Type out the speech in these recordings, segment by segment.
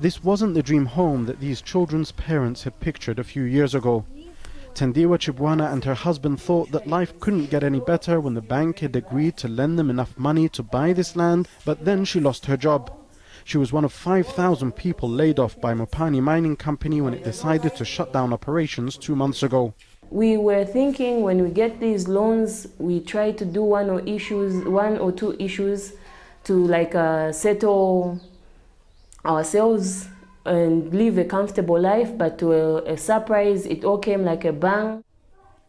This wasn't the dream home that these children's parents had pictured a few years ago. Tendiwa Chibwana and her husband thought that life couldn't get any better when the bank had agreed to lend them enough money to buy this land, but then she lost her job. She was one of 5,000 people laid off by Mopani Mining Company when it decided to shut down operations 2 months ago. We were thinking when we get these loans, we try to do one or two issues to settle ourselves and live a comfortable life, but to a surprise, it all came like a bang.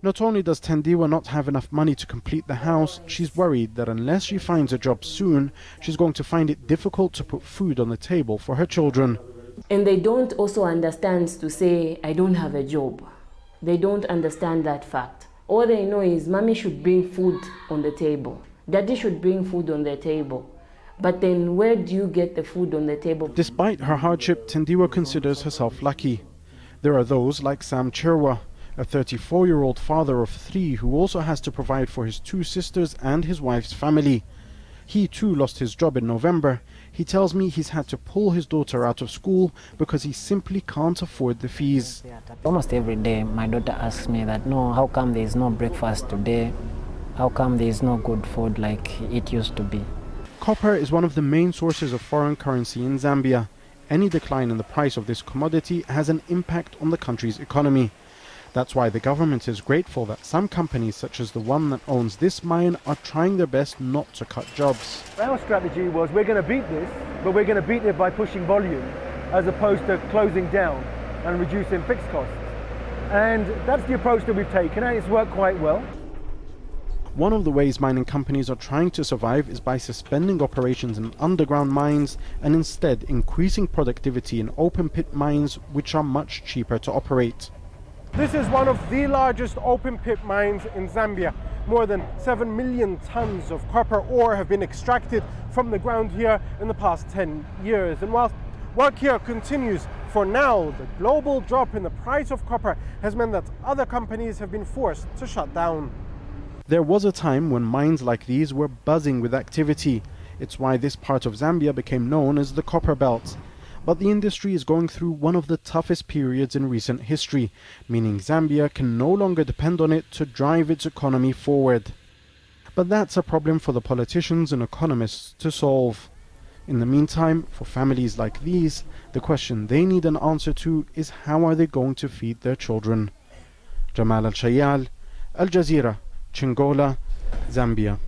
Not only does Tendiwa not have enough money to complete the house, she's worried that unless she finds a job soon, she's going to find it difficult to put food on the table for her children. And they don't also understand to say, I don't have a job. They don't understand that fact. All they know is mommy should bring food on the table. Daddy should bring food on the table. But then where do you get the food on the table? Despite her hardship, Tendiwa considers herself lucky. There are those like Sam Chirwa, a 34-year-old father of 3 who also has to provide for his 2 sisters and his wife's family. He too lost his job in November. He tells me he's had to pull his daughter out of school because he simply can't afford the fees. Almost every day my daughter asks me that, no, how come there is no breakfast today? How come there is no good food like it used to be? Copper is one of the main sources of foreign currency in Zambia. Any decline in the price of this commodity has an impact on the country's economy. That's why the government is grateful that some companies, such as the one that owns this mine, are trying their best not to cut jobs. Our strategy was we're going to beat this, but we're going to beat it by pushing volume as opposed to closing down and reducing fixed costs. And that's the approach that we've taken, and it's worked quite well. One of the ways mining companies are trying to survive is by suspending operations in underground mines and instead increasing productivity in open pit mines, which are much cheaper to operate. This is one of the largest open pit mines in Zambia. More than 7 million tons of copper ore have been extracted from the ground here in the past 10 years. And whilst work here continues, for now, the global drop in the price of copper has meant that other companies have been forced to shut down. There was a time when mines like these were buzzing with activity. It's why this part of Zambia became known as the Copper Belt. But the industry is going through one of the toughest periods in recent history, meaning Zambia can no longer depend on it to drive its economy forward. But that's a problem for the politicians and economists to solve. In the meantime, for families like these, the question they need an answer to is how are they going to feed their children? Jamal Al-Shayal, Al Jazeera, Chingola, Zambia.